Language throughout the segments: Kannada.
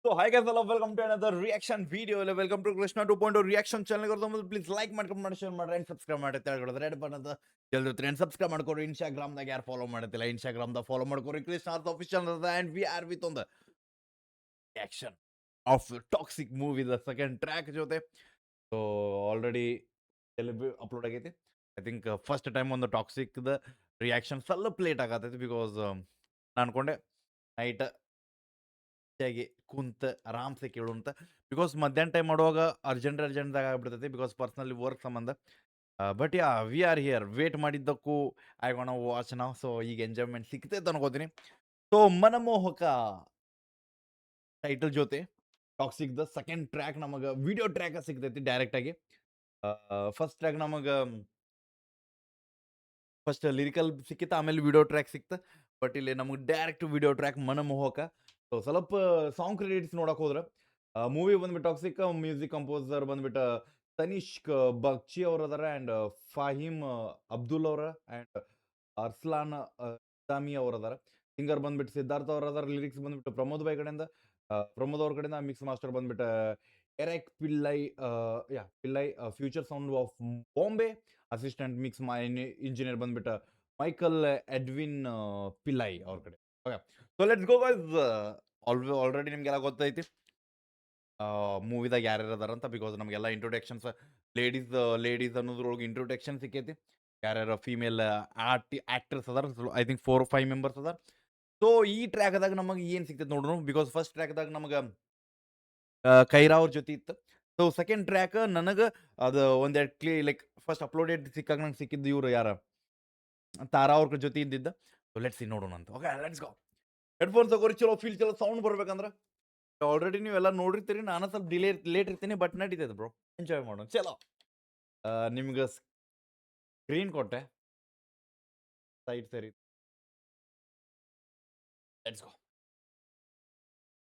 So hi guys, hello, welcome to another reaction video. Welcome to Krishna 2.0 reaction channel. Please like ಮಾಡ್ಕೊಂಡು share ಮಾಡಿ and subscribe ಮಾಡಿ ತೆಳಗಡೆ ರೆಡ್ ಬಟನ್ ಅಂತ ಜಲ್ದಿ and subscribe ಮಾಡ್ಕೊರಿ. Instagram ದಾಗ ಯಾರು ಫಾಲೋ ಮಾಡ್ತಿಲ್ಲ Instagram ದಾಗ ಫಾಲೋ ಮಾಡ್ಕೊರಿ. Krishna official and we are with on the reaction of Toxic movie the second track ಜೊತೆ. So already upload ಆಗೈತಿ. I think first time on the Toxic the reaction ಸ್ವಲ್ಪ ಲೇಟ್ ಆಗತೈತಿ because ನಾನು ಅನ್ಕೊಂಡೆ ನೈಟ್ ಆಗಿ ಕುಂತ ಆರಾಮ್ಸೆ ಕೇಳು ಅಂತ ಬಿಕಾಸ್ ಮಧ್ಯಾಹ್ನ ಟೈಮ್ ಮಾಡುವಾಗ ಅರ್ಜೆಂಟ್ದಾಗ ಆಗ್ಬಿಡ್ತೈತಿ ಬಿಕಾಸ್ ಪರ್ಸನಲಿ ವರ್ಕ್ ಸಂಬಂಧ but ya we are here wait ಮಾಡಿದ್ದಕ್ಕೂ ಐ ಗೋಣ ವಾಚ್ ನಾವು ಸೊ ಈಗ ಎಂಜಾಯ್ಮೆಂಟ್ ಸಿಗ್ತೈತೆ ಅನ್ಕೋತೀನಿ ಸೊ ಮನಮೋಹಕ ಟೈಟಲ್ ಜೊತೆ ಟಾಕ್ಸಿಕ್ ದ ಸೆಕೆಂಡ್ ಟ್ರ್ಯಾಕ್ ನಮಗೆ ವಿಡಿಯೋ ಟ್ರ್ಯಾಕ್ ಸಿಗ್ತೈತಿ ಡೈರೆಕ್ಟ್ ಆಗಿ ಫಸ್ಟ್ ಟ್ರ್ಯಾಕ್ ನಮಗೆ ಫಸ್ಟ್ ಲಿರಿಕಲ್ ಸಿಕ್ಕಿತ್ತು ಆಮೇಲೆ ವಿಡಿಯೋ ಟ್ರ್ಯಾಕ್ ಸಿಕ್ತ ಬಟ್ ಇಲ್ಲಿ ನಮಗೆ ಡೈರೆಕ್ಟ್ ವಿಡಿಯೋ ಟ್ರ್ಯಾಕ್ ಮನಮೋಹಕ ಸೊ ಸ್ವಲ್ಪ ಸಾಂಗ್ ಕ್ರೆಡಿಟ್ಸ್ ನೋಡಕ್ ಹೋದ್ರೆ ಮೂವಿ ಬಂದ್ಬಿಟ್ಟು ಟಾಕ್ಸಿಕ್ ಮ್ಯೂಸಿಕ್ ಕಂಪೋಸರ್ ಬಂದ್ಬಿಟ್ಟು ತನಿಷ್ಕ್ ಬಗ್ಚಿ ಅವ್ರ ಅದಾರ ಅಂಡ್ ಫಾಹಿಮ್ ಅಬ್ದುಲ್ ಅವರ ಅಂಡ್ ಅರ್ಸ್ಲಾನ್ ಇಸ್ಲಾಮಿ ಅವ್ರ ಅದಾರ ಸಿಂಗರ್ ಬಂದ್ಬಿಟ್ಟು ಸಿದ್ಧಾರ್ಥ ಅವ್ರ ಅದಾರ ಲಿರಿಕ್ಸ್ ಬಂದ್ಬಿಟ್ಟು ಪ್ರಮೋದ್ ಬೈ ಕಡೆಯಿಂದ ಪ್ರಮೋದ್ ಅವ್ರ ಕಡೆಯಿಂದ ಮಿಕ್ಸ್ ಮಾಸ್ಟರ್ ಬಂದ್ಬಿಟ್ಟು Eric Pillai Future Sound of Bombay assistant mix engineer ಬಂದ್ಬಿಟ್ಟು ಮೈಕಲ್ ಎಡ್ವಿನ್ ಪಿಲ್ಲೈ ಅವ್ರ ಕಡೆ okay so let's go guys already ನಿಮ್ಗೆಲ್ಲ ಗೊತ್ತೈತಿ ಮೂವಿದಾಗ ಯಾರ್ಯಾರು ಅದಾರ ಅಂತ ಬಿಕಾಸ್ ನಮಗೆಲ್ಲ ಇಂಟ್ರೊಡಕ್ಷನ್ಸ್ ಲೇಡೀಸ್ ಅನ್ನೋದ್ರೊಳಗೆ ಇಂಟ್ರೊಡಕ್ಷನ್ ಸಿಕ್ಕೈತಿ ಯಾರ್ಯಾರ ಫೀಮೇಲ್ ಆಕ್ಟರ್ಸ್ ಅದಾರ ಐ ಥಿಂಕ್ 4-5 ಮೆಂಬರ್ಸ್ ಅದಾರ ಸೊ ಈ ಟ್ರ್ಯಾಕ್ದಾಗ ನಮಗೆ ಏನು ಸಿಗ್ತೈತೆ ನೋಡ್ರು ಬಿಕಾಸ್ ಫಸ್ಟ್ ಟ್ರ್ಯಾಕ್ದಾಗ ನಮಗೆ ಕೈರಾ ಅವ್ರ ಜೊತೆ ಇತ್ತು ಸೊ ಸೆಕೆಂಡ್ ಟ್ರ್ಯಾಕ್ ನನಗೆ ಅದು ಒಂದೆರಡು ಲೈಕ್ ಫಸ್ಟ್ ಅಪ್ಲೋಡೆಡ್ ಸಿಕ್ಕಾಗ ನಂಗೆ ಸಿಕ್ಕಿದ್ದು ಇವ್ರು ಯಾರ ತಾರಾ ಅವ್ರ ಜೊತೆ ಇದ್ದಿದ್ದ ಸೊ ಲೆಟ್ಸ್ ನೋಡೋಣ ಅಂತ ಓಕೆ ಲೆಟ್ಸ್ ಗೋ ಹೆಡ್ಫೋನ್ಸ್ ತಗೋರಿ ಚಲೋ ಫೀಲ್ ಚಲೋ ಸೌಂಡ್ ಬರ್ಬೇಕಂದ್ರೆ ಆಲ್ರೆಡಿ ನೀವೆಲ್ಲ ನೋಡಿರ್ತೀರಿ ನಾನು ಸ್ವಲ್ಪ ಲೇಟ್ ಇರ್ತೀನಿ ಬಟ್ ನಡೀತೈತೆ ಬ್ರೋ ಎಂಜಾಯ್ ಮಾಡೋಣ ಚಲೋ ನಿಮ್ಗೆ ಸ್ಕ್ರೀನ್ ಕೊಟ್ಟೆ ಸೈಡ್ ಸರಿ ಲೆಟ್ಸ್ ಗೋ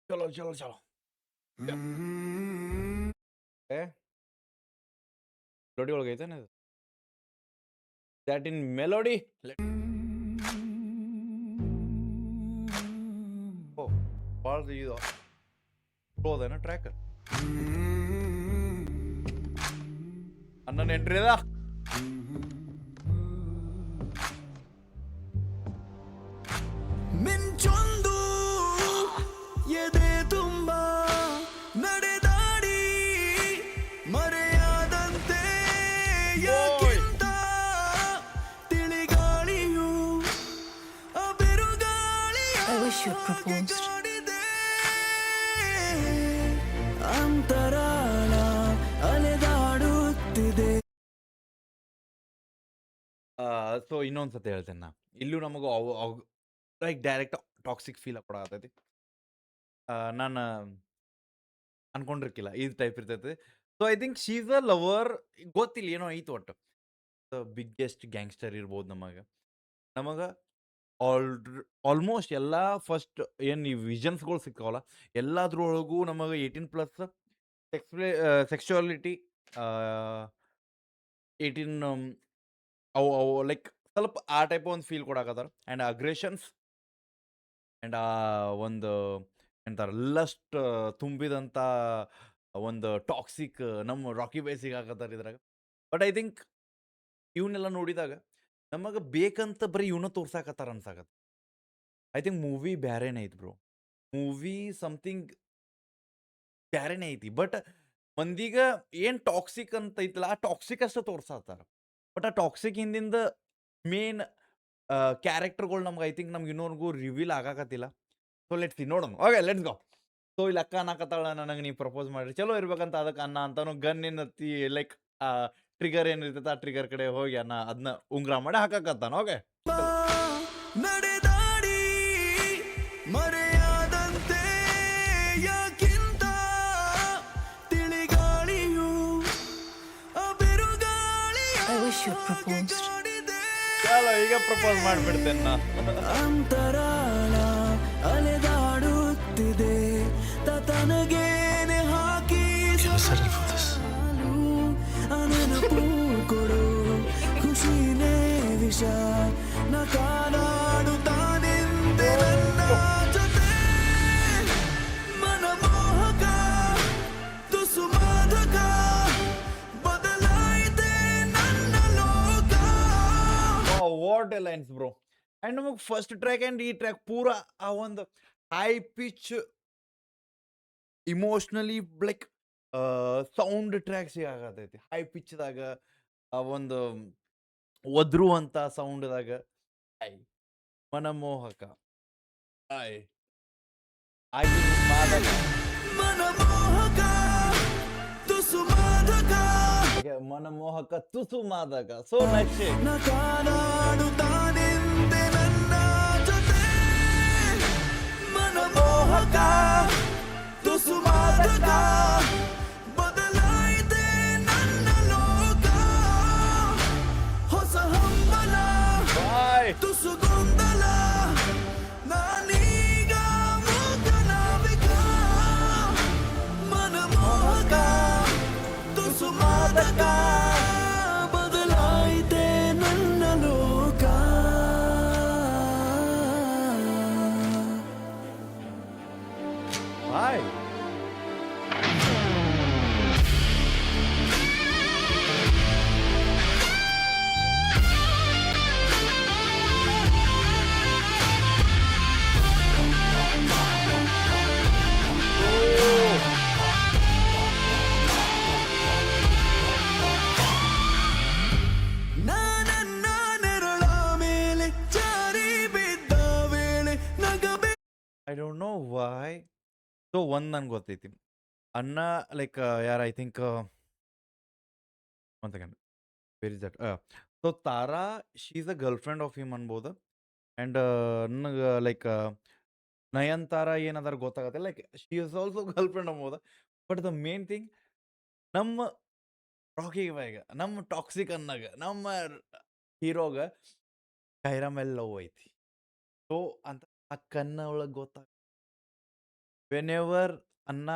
ಚಲೋ ಚಲೋ ಚಲೋ ಮೆಲೋಡಿ ಒಳಗೈತೆ ದ್ಯಾಟ್ ಇನ್ ಮೆಲೋಡಿ ಭಾಳ ಇದು ಹೋದೇನ ಟ್ರ್ಯಾಕ್ ಅಣ್ಣನ ಎಂಟ್ರಿ ಅದ ಮಿಂಚೊಂದು ಎದೆ ತುಂಬ ನಡೆದಾಡಿ ಮರೆಯಾದಂತೆ ಯಾಕಿಂತ ತಿಳಿಗಾಳಿಯು ಅಬಿರುಗಾಳಿಯ ಅಂತರಾಳ ಅಲೆದಾಡುತ್ತಿದೆ ಸೊ ಇನ್ನೊಂದ್ಸತಿ ಹೇಳ್ತೇನೆ ನಾ ಇಲ್ಲೂ ನಮಗೆ ಲೈಕ್ ಡೈರೆಕ್ಟ್ ಟಾಕ್ಸಿಕ್ ಫೀಲ್ ಕೊಡತೈತಿ ನಾನು ಅನ್ಕೊಂಡಿರ್ಕಿಲ್ಲ ಈ ಟೈಪ್ ಇರ್ತೈತಿ so I think she's a lover ಗೊತ್ತಿಲ್ಲ ಏನೋ ಐತು ಒಟ್ಟು ಬಿಗ್ಗೆಸ್ಟ್ ಗ್ಯಾಂಗ್ಸ್ಟರ್ ಇರ್ಬೋದು ನಮಗೆ ಆಲ್ಮೋಸ್ಟ್ ಎಲ್ಲ ಫಸ್ಟ್ ಏನು ಈ ವಿಷನ್ಸ್ಗಳು ಸಿಕ್ಕಾವಲ್ಲ ಎಲ್ಲದ್ರೊಳಗೂ ನಮಗೆ 18+ ಸೆಕ್ಸುವಾಲಿಟಿ 18 ಅವು ಲೈಕ್ ಸ್ವಲ್ಪ ಆ ಟೈಪ್ ಒಂದು ಫೀಲ್ ಕೊಡಾಕತ್ತಾರ ಆ್ಯಂಡ್ ಅಗ್ರೆಷನ್ಸ್ ಆ್ಯಂಡ್ ಒಂದು ಎಂತಾರೆ ಲಸ್ಟ್ ತುಂಬಿದಂಥ ಒಂದು ಟಾಕ್ಸಿಕ್ ನಮ್ಮ ರಾಕಿ ಬೈ ಸಿಗಾಕತ್ತಾರ ಇದ್ರಾಗ ಬಟ್ ಐ ಥಿಂಕ್ ಇವನ್ನೆಲ್ಲ ನೋಡಿದಾಗ ನಮಗೆ ಬೇಕಂತ ಬರೀ ಇವನ್ನ ತೋರ್ಸಾಕತ್ತಾರ ಅನ್ಸಾಕತ್ತ ಐ ಥಿಂಕ್ ಮೂವಿ ಬ್ಯಾರೇನೇ ಐತಿ ಬ್ರೋ ಮೂವಿ ಸಮಥಿಂಗ್ ಬ್ಯಾರೇನೇ ಐತಿ ಬಟ್ ಮಂದಿಗ ಏನು ಟಾಕ್ಸಿಕ್ ಅಂತ ಐತಲ್ಲ ಆ ಟಾಕ್ಸಿಕ್ ಅಷ್ಟು ತೋರ್ಸಾತಾರ ಬಟ್ ಆ ಟಾಕ್ಸಿಕ್ ಹಿಂದಿಂದ ಮೇನ್ ಕ್ಯಾರೆಕ್ಟರ್ಗಳು ನಮ್ಗೆ ಐ ಥಿಂಕ್ ನಮ್ಗೆ ಇನ್ನೋರ್ಗೂ ರಿವೀಲ್ ಆಗಾಕತ್ತಿಲ್ಲ ಸೊ ಲೆಟ್ಸ್ ನೋಡೋಣ ಓಕೆ ಲೆಟ್ಸ್ ಗೋ ಸೊ ಇಲ್ಲಿ ಅಕ್ಕ ಅನ್ನಕತ್ತಾಳ ನನಗೆ ನೀವು ಪ್ರಪೋಸ್ ಮಾಡಿರಿ ಚಲೋ ಇರ್ಬೇಕಂತ ಅದಕ್ಕೆ ಅನ್ನ ಅಂತಾನು ಗನ್ ಏನತ್ತಿ ಲೈಕ್ ಟ್ರಿಗರ್ ಏನಿರ್ತೈತೆ ಆ ಟ್ರಿಗರ್ ಕಡೆ ಹೋಗಿ ಅನ್ನ ಅದನ್ನ ಉಂಗ್ರ ಮಾಡಿ ಹಾಕಕತ್ತಾನ ಓಕೆ ನಡೆದಾಡಿ ಮರೆಯಾದಂತೆ ಯಾಕಿಂತ ತಿಳಿಗಾಳಿಯು ಅಬಿರುಗಾಳಿಯ ಚಲೋ ಈಗ ಪ್ರಪೋಸ್ ಮಾಡಿಬಿಡ್ತೇನೆ ನಾ ಅಂತರಾಳ ಅಲೆದಾಡುತ್ತಿದೆ ತನಗೇನೆ ಹಾಕಿ ಅನನಪು ಕೊಡು ಖುಷಿನೇ ವಿಷ ನ ಕಾನಾಡುತ್ತಾನೆಂದೆ ನನ್ನ ಜೊತೆ ಮನಮೋ ಒಳ್ಳೆ ಲೈನ್ಸ್ ಬ್ರೋ. ಅಂಡ್ ನಮಗೆ ಫಸ್ಟ್ ಟ್ರ್ಯಾಕ್ ಅಂಡ್ ಈ ಟ್ರ್ಯಾಕ್ ಪೂರಾ ಆ ಒಂದು high pitch emotionally like soundtrack ಸಿಗಾಕತೈತಿ. ಹೈ ಪಿಚ್‌ದಾಗ ಆ ಒಂದು ಒದರುವಂತ ಸೌಂಡ್‌ದಾಗ ಐ ಮನಮೋಹಕ. ಐ ಆಗಿ ಮಾದಕ. ಮನಮೋಹಕ ತುಸು ಮಾದಕ ಮನಮೋಹಕ ತುಸು ಮಾದಕ. ಸೊ ನೆಕ್ಸ್ಟ್ ನ ಕಾನಾಡುತ್ತಾನೆಂದೆ ನನ್ನ ಜೊತೆ ಮನಮೋಹಕ ತುಸು ಮಾದಕ ಬದಲಾಯಿತೆ ನನ್ನ ಲೋಕ ಹೊಸ ಹಂಬಲ ಬಾಯ್ ತುಸು ಗೊಂದಲ ನಾನೀಗ ಮೂಕನಾವಿಕ ಮನಮೋಹಕ ತುಸು ಮಾದಕ ಬದಲಾಯಿತೆ ನನ್ನ ಲೋಕ ಬಾಯ್ ನಾನನ್ನ ನೆರಳ ಮೇಲೆ ಜಾರಿ ಬಿದ್ದ ವೇಳೆ ನಗಬೆ I don't know why. So ಒಂದ್ ನನ್ಗೆ ಗೊತ್ತೈತಿ. ಅನ್ನ ಲೈಕ್ ಯಾರ I think one second where is that. So Tara she is a girlfriend of him ಅನ್ಬೋದು. ಅಂಡ್ ನನಗೆ ಲೈಕ್ ನಯನ್ತಾರ ಏನದಾರ ಗೊತ್ತಾಗತ್ತೆ like she is also girlfriend ಅನ್ಬೋದು. ಬಟ್ ದ ಮೇನ್ ಥಿಂಗ್ ನಮ್ಮ ರಾಕಿ ಇವಾಗ ನಮ್ಮ ಟಾಕ್ಸಿಕ್ ಅನ್ನಾಗ ನಮ್ಮ ಹೀರೋಗ ಕೈರಾ ಮೇಲೆ ಲವ್ ಐತಿ. ಸೊ ಅಂತ ಆ ಕನ್ನ ಒಳಗೆ ಗೊತ್ತಾಗ ವೆನ್ ಎವರ್ ಅನ್ನ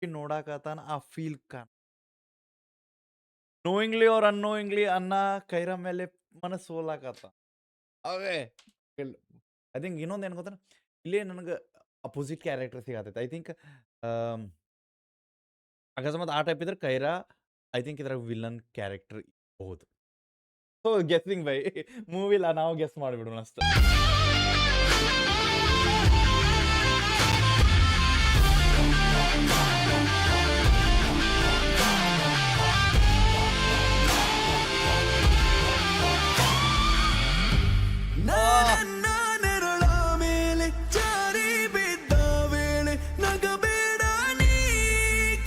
ನೋಡಾಕತ್ತಾನ ಆ ಫೀಲ್ ಕಾಣ ನೋಯಿಂಗ್ಲಿ ಅವ್ರ ಅನ್ನೋಯಿಂಗ್ಲಿ ಅನ್ನ ಕೈರಾ ಮೇಲೆ ಮನಸ್ಸು ಸೋಲಾಕತ್ತ. ಅವೇ ಐ ಥಿಂಕ್ ಇನ್ನೊಂದು ಏನು ಗೊತ್ತಾ, ಇಲ್ಲೇ ನನಗೆ ಅಪೋಸಿಟ್ ಕ್ಯಾರೆಕ್ಟರ್ ಸಿಗತೈತೆ. ಐ ಥಿಂಕ್ ಅಕಸ್ಮಾತ್ ಆ ಟೈಪ್ ಇದ್ರೆ ಕೈರಾ ಐ ಥಿಂಕ್ ಇದ್ರಾಗ ವಿಲನ್ ಕ್ಯಾರೆಕ್ಟರ್ ಇರಬಹುದು. ಸೊ ಗೆಸ್ಸಿಂಗ್ ಬೈ ಮೂವಿಲ್ಲ ನಾವು ಗೆಸ್ ಮಾಡಿಬಿಡೋಣ ಅಷ್ಟೇ. ನಾನನ್ನ ನೆರಳ ಮೇಲೆ ಜಾರಿ ಬಿದ್ದ ವೇಳೆ ನಗಬೇಡ ನೀ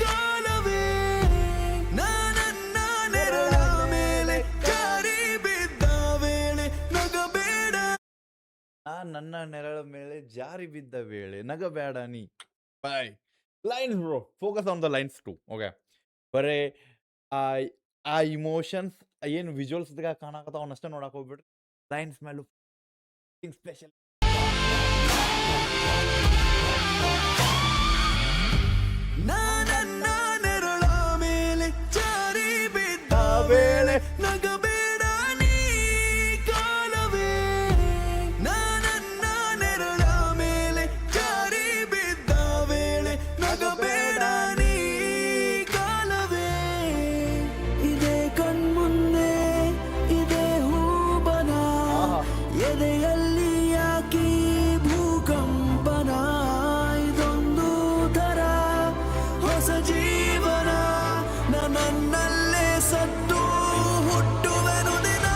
ಕಾಲವೇ ನಾನನ್ನ ನೆರಳ ಮೇಲೆ ಜಾರಿ ಬಿದ್ದ ವೇಳೆ ನಗಬೇಡ ನನ್ನ ನೆರಳ ಮೇಲೆ ಜಾರಿ ಬಿದ್ದ ವೇಳೆ ನಗಬೇಡ ನೀ. ಬಾಯ್ lines bro, focus on the lines too. Okay, ಬರೇ ಆ ಆ ಇಮೋಷನ್ಸ್ ಏನು ವಿಜುವಲ್ಸ್ ಕಾಣಕತ್ತಾವ ಅವನ್ನಷ್ಟೇ ನೋಡಕ್ ಹೋಗ್ಬಿಡ್ರಿ. ಲೈನ್ಸ್ ಮೇಲೂ ಸ್ಪೆಷಲ್. ನಾನನ್ನ ನೆರಳ ಮೇಲೆ ಜಾರಿ ಬಿದ್ದ ವೇಳೆ ನಗಬೇಡ ನೀ ಕಾಲವೇ ನಾನನ್ನ ನೆರಳ ಮೇಲೆ ಜಾರಿ ಬಿದ್ದ ವೇಳೆ ನಗಬೇಡ ನೀ ಕಾಲವೇ ಇದೇ ಕಣ್ಮುಂದೆ ಇದೇ ಹೂಬನ ಎದೆಯಲ್ಲಿ ಯಾಕಿ ಭೂಕಂಪನ ಇದೊಂದು ಥರ ಹೊಸ ಜೀವನ ನನ್ನಲ್ಲೇ ಸತ್ತು ಹುಟ್ಟುವೆನು ದಿನ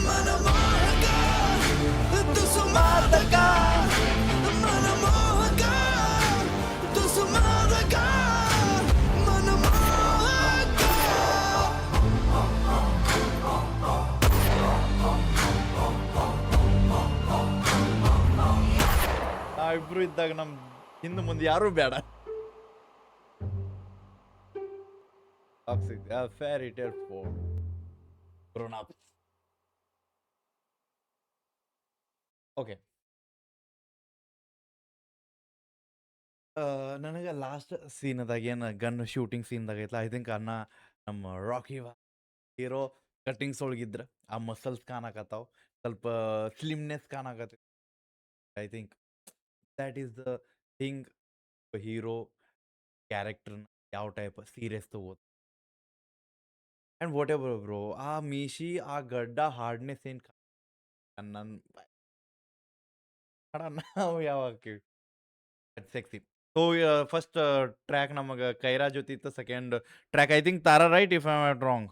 ಮನಮೋಹಕ ತುಸು ಮಾದಕ ಮನಮೋಹಕ ತುಸು ಮಾದಕ ಮನಮೋಹಕ ಆ ಇಬ್ರು ಇದ್ದಾಗ ನಮ್ ಹಿಂದೆ ಮುಂದೆ ಯಾರೂ ಬೇಡ. Fairy tale for grown ups. Okay, ನನಗೆ ಲಾಸ್ಟ್ ಸೀನ್ದಾಗ ಏನು ಗನ್ ಶೂಟಿಂಗ್ ಸೀನ್ದಾಗ ಐತಲ್ಲ, ಐ ಥಿಂಕ್ ಅನ್ನ ನಮ್ಮ ರಾಕಿ ಹೀರೋ ಕಟ್ಟಿಂಗ್ಸ್ ಒಳಗಿದ್ರೆ ಆ ಮಸಲ್ಸ್ ಕಾಣಕತ್ತಾವ, ಸ್ವಲ್ಪ ಸ್ಲಿಮ್ನೆಸ್ ಕಾಣಕತ್ತ. I think that is the thing hero ಕ್ಯಾರೆಕ್ಟರ್ನ ಯಾವ ಟೈಪ್ ಸೀರಿಯಸ್ ತಗೋದು. And whatever bro. ಆ ಮೀಶಿ, ಆ ಗಡ್ಡ ಹಾರ್ಡ್‌ನೆಸ್ ಏನು ನನ್ ಅಣ್ಣ ನಾವು ಯಾವಾಗ ಕೇಳಿ ಸೆಕ್ಸಿ. ಸೊ ಫಸ್ಟ್ ಟ್ರ್ಯಾಕ್ ನಮಗೆ ಕೈರಾ ಜೊತೆ ಇತ್ತು. Second track I think Tara right if I am not wrong.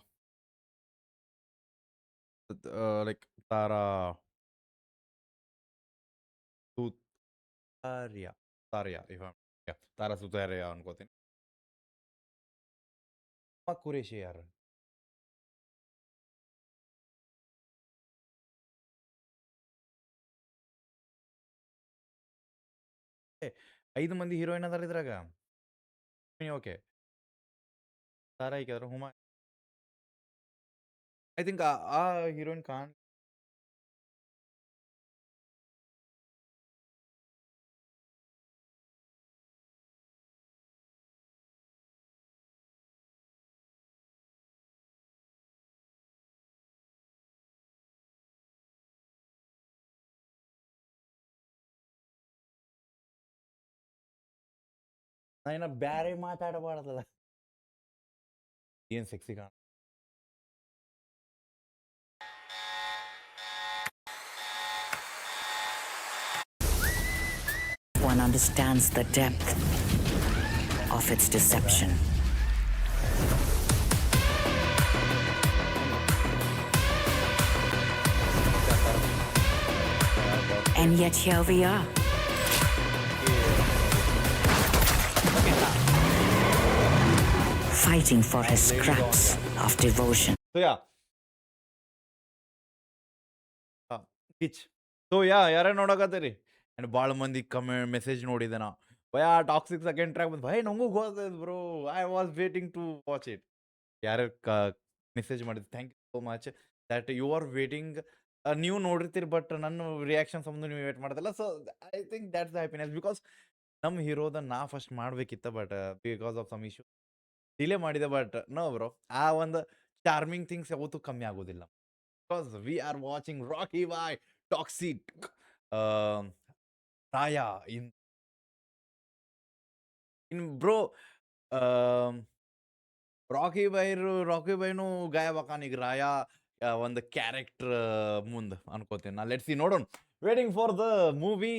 Like Tara Sutaria, ತಾರ್ಯ ಇಫ್ ತಾರಾ ಸುತಾರ್ಯ ಅನ್ಕೋತೀನಿ. ಕುರೇಶಿ ಯಾರು? ಏ 5 ಮಂದಿ ಹೀರೋಯಿನ್ ಅದಾರ ಇದ್ರಾಗ. ಓಕೆ. ತಾರಾ ಈಕೆ ಅದಾರ, ಹುಮಾ ಐ ಥಿಂಕ್ ಆ ಹೀರೋಯಿನ್ ನಾ ಇನ್ನ ಬ್ಯಾರೆ ಮಾತಾಡಬಾರ್ದಲ್ಲ. ಏನ್ ಸೆಕ್ಸಿ ಕಾಣ. One understands the depth of its deception. And yet here we are. Fighting for his scraps of devotion. So yeah ಕಿಚ್. ಸೊ ಯಾರೇ ನೋಡಕತ್ತೀರಿ ಆ್ಯಂಡ್ ಭಾಳ ಮಂದಿ ಮೆಸೇಜ್ ನೋಡಿದೆ ನಾ. ಭಯ ಟಾಕ್ಸಿಕ್ ಸೆಕೆಂಡ್ ಟ್ರ್ಯಾಕ್ ಬಂದು ಭಯ ನಂಗೂ ಗೊತ್ತೈತೆ bro. I was waiting to watch it. ಯಾರ್ಯಾರು ಮೆಸೇಜ್ ಮಾಡಿದ್ರು thank you so much that you are waiting. ನೀವು ನೋಡಿರ್ತೀರಿ ಬಟ್ ನನ್ನ ರಿಯಾಕ್ಷನ್ ಸಂಬಂಧ ನೀವು ವೇಟ್ ಮಾಡ್ದಲ್ಲ. So I think that's the happiness because ನಮ್ಮ ಹೀರೋದ ನಾ ಫಸ್ಟ್ ಮಾಡ್ಬೇಕಿತ್ತ but because of some issue delay ಮಾಡಿದೆ. ಬಟ್ ನೋ ಬ್ರೋ, ಆ ಒಂದು ಚಾರ್ಮಿಂಗ್ ಥಿಂಗ್ಸ್ ಯಾವತ್ತೂ ಕಮ್ಮಿ ಆಗೋದಿಲ್ಲ. Because we are watching Rocky Bhai, Toxic, Raya in bro. Rocky ಬೈನು ಗಾಯಬಾಕಾನ್ ಈಗ ರಾಯಾ ಒಂದು ಕ್ಯಾರೆಕ್ಟರ್ ಮುಂದೆ ಅನ್ಕೋತೀನಿ ನಾ. ಲೆಟ್ಸ್ ಸಿ ನೋಡೋಣ. Waiting for the movie.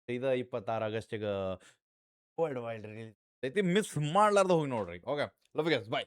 ಇದು 26 ಆಗಸ್ಟಿಗೆ ವರ್ಲ್ಡ್ ವೈಡ್ ರಿಲೀಸ್ ಐತಿ. ಮಿಸ್ ಮಾಡ್ಲಾರ್ದ ಹೋಗಿ ನೋಡ್ರಿ. Okay, love you guys, by.